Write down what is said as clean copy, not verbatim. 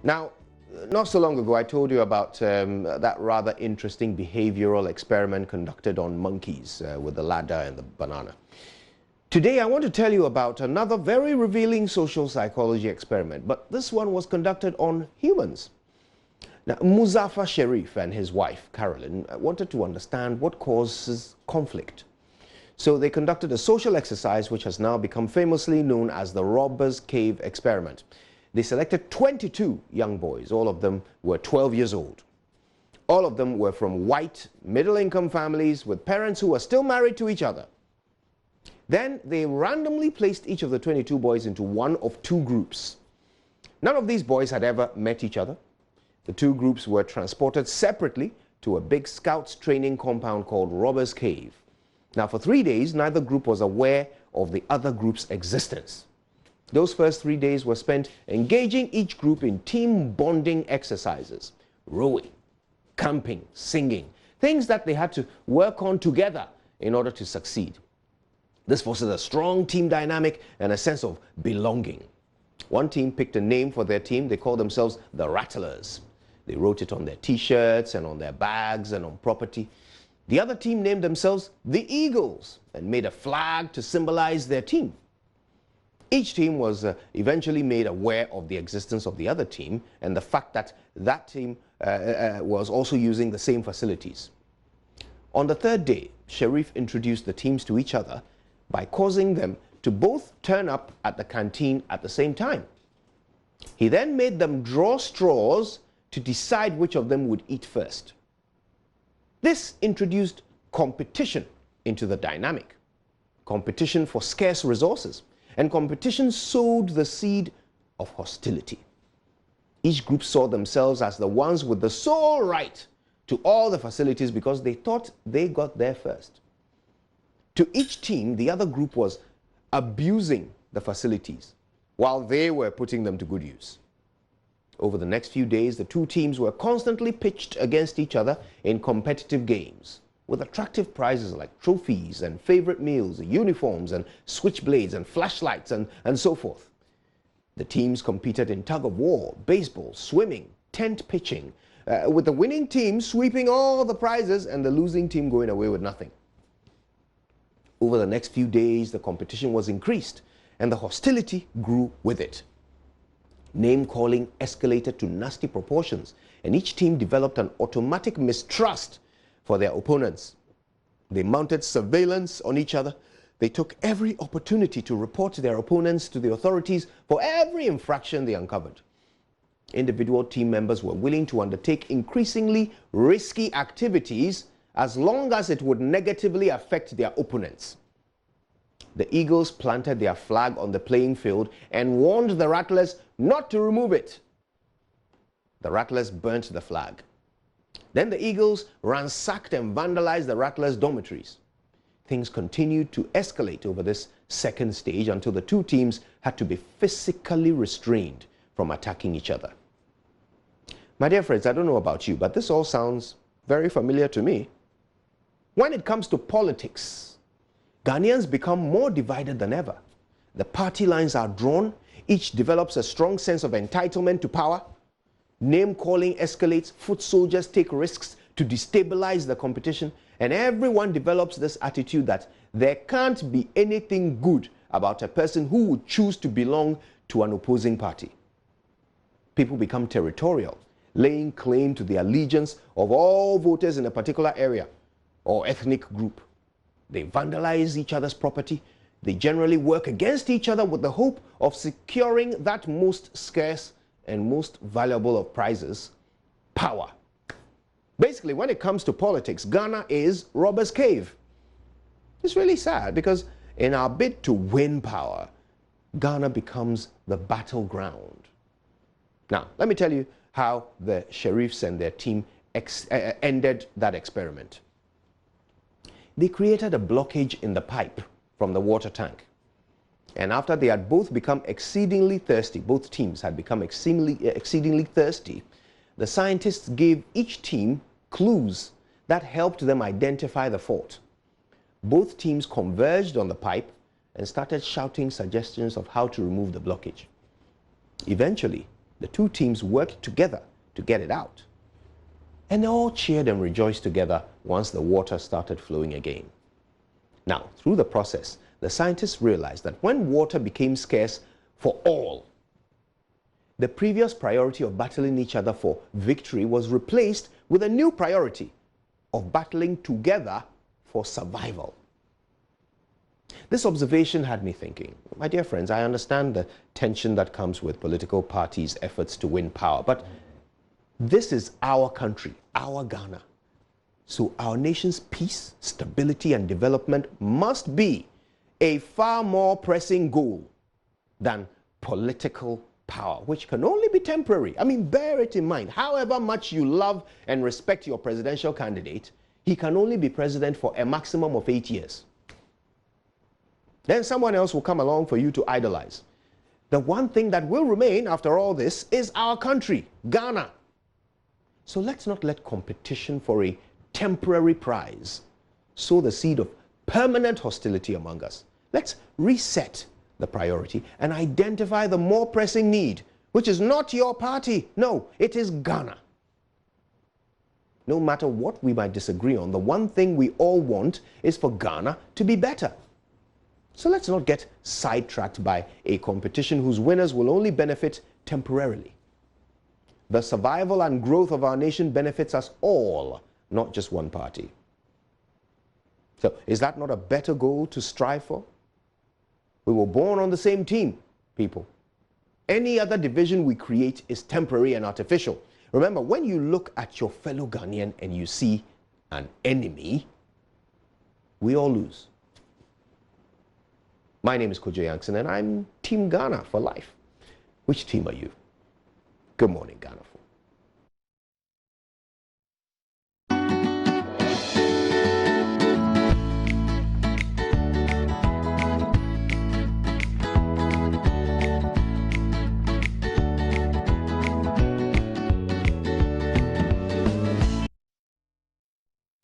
Now, not so long ago, I told you about that rather interesting behavioral experiment conducted on monkeys with the ladder and the banana. Today, I want to tell you about another very revealing social psychology experiment, but this one was conducted on humans. Now, Muzaffar Sherif and his wife, Carolyn, wanted to understand what causes conflict. So they conducted a social exercise which has now become famously known as the Robber's Cave experiment. They selected 22 young boys. All of them were 12 years old. All of them were from white, middle-income families with parents who were still married to each other. Then they randomly placed each of the 22 boys into one of two groups. None of these boys had ever met each other. The two groups were transported separately to a big scouts training compound called Robber's Cave. Now, for 3 days, neither group was aware of the other group's existence. Those first 3 days were spent engaging each group in team bonding exercises, rowing, camping, singing, things that they had to work on together in order to succeed. This fostered a strong team dynamic and a sense of belonging. One team picked a name for their team. They called themselves the Rattlers. They wrote it on their t-shirts and on their bags and on property. The other team named themselves the Eagles and made a flag to symbolize their team. Each team was eventually made aware of the existence of the other team and the fact that that team was also using the same facilities. On the third day, Sherif introduced the teams to each other by causing them to both turn up at the canteen at the same time. He then made them draw straws to decide which of them would eat first. This introduced competition into the dynamic, competition for scarce resources, and competition sowed the seed of hostility. Each group saw themselves as the ones with the sole right to all the facilities because they thought they got there first. To each team, the other group was abusing the facilities while they were putting them to good use. Over the next few days, the two teams were constantly pitched against each other in competitive games with attractive prizes like trophies and favorite meals, uniforms and switchblades and flashlights and so forth. The teams competed in tug-of-war, baseball, swimming, tent pitching, with the winning team sweeping all the prizes and the losing team going away with nothing. Over the next few days, the competition was increased and the hostility grew with it. Name-calling escalated to nasty proportions, and each team developed an automatic mistrust for their opponents. They mounted surveillance on each other. They took every opportunity to report their opponents to the authorities for every infraction they uncovered. Individual team members were willing to undertake increasingly risky activities as long as it would negatively affect their opponents. The Eagles planted their flag on the playing field and warned the Rattlers not to remove it. The Rattlers burnt the flag. Then the Eagles ransacked and vandalized the Rattlers' dormitories. Things continued to escalate over this second stage until the two teams had to be physically restrained from attacking each other. My dear friends, I don't know about you, but this all sounds very familiar to me. When it comes to politics, Ghanaians become more divided than ever. The party lines are drawn. Each develops a strong sense of entitlement to power. Name-calling escalates. Foot soldiers take risks to destabilize the competition. And everyone develops this attitude that there can't be anything good about a person who would choose to belong to an opposing party. People become territorial, laying claim to the allegiance of all voters in a particular area or ethnic group. They vandalize each other's property. They generally work against each other with the hope of securing that most scarce and most valuable of prizes, power. Basically, when it comes to politics, Ghana is Robber's Cave. It's really sad because in our bid to win power, Ghana becomes the battleground. Now, let me tell you how the Sherifs and their team ended that experiment. They created a blockage in the pipe from the water tank. And after they had both become exceedingly thirsty, both teams had become exceedingly thirsty, the scientists gave each team clues that helped them identify the fault. Both teams converged on the pipe and started shouting suggestions of how to remove the blockage. Eventually, The two teams worked together to get it out. And they all cheered and rejoiced together once the water started flowing again. Now, through the process, the scientists realized that when water became scarce for all, the previous priority of battling each other for victory was replaced with a new priority of battling together for survival. This observation had me thinking, my dear friends, I understand the tension that comes with political parties' efforts to win power, but this is our country, our Ghana. So our nation's peace, stability, and development must be a far more pressing goal than political power, which can only be temporary. I mean, bear it in mind. However much you love and respect your presidential candidate, he can only be president for a maximum of 8 years. Then someone else will come along for you to idolize. The one thing that will remain after all this is our country, Ghana. So let's not let competition for a temporary prize sow the seed of permanent hostility among us. Let's reset the priority and identify the more pressing need, which is not your party. No, it is Ghana. No matter what we might disagree on, the one thing we all want is for Ghana to be better. So let's not get sidetracked by a competition whose winners will only benefit temporarily. The survival and growth of our nation benefits us all, not just one party. So is that not a better goal to strive for? We were born on the same team, people. Any other division we create is temporary and artificial. Remember, when you look at your fellow Ghanaian and you see an enemy, we all lose. My name is Kojo Yankson and I'm Team Ghana for life. Which team are you? Good morning, Ghana.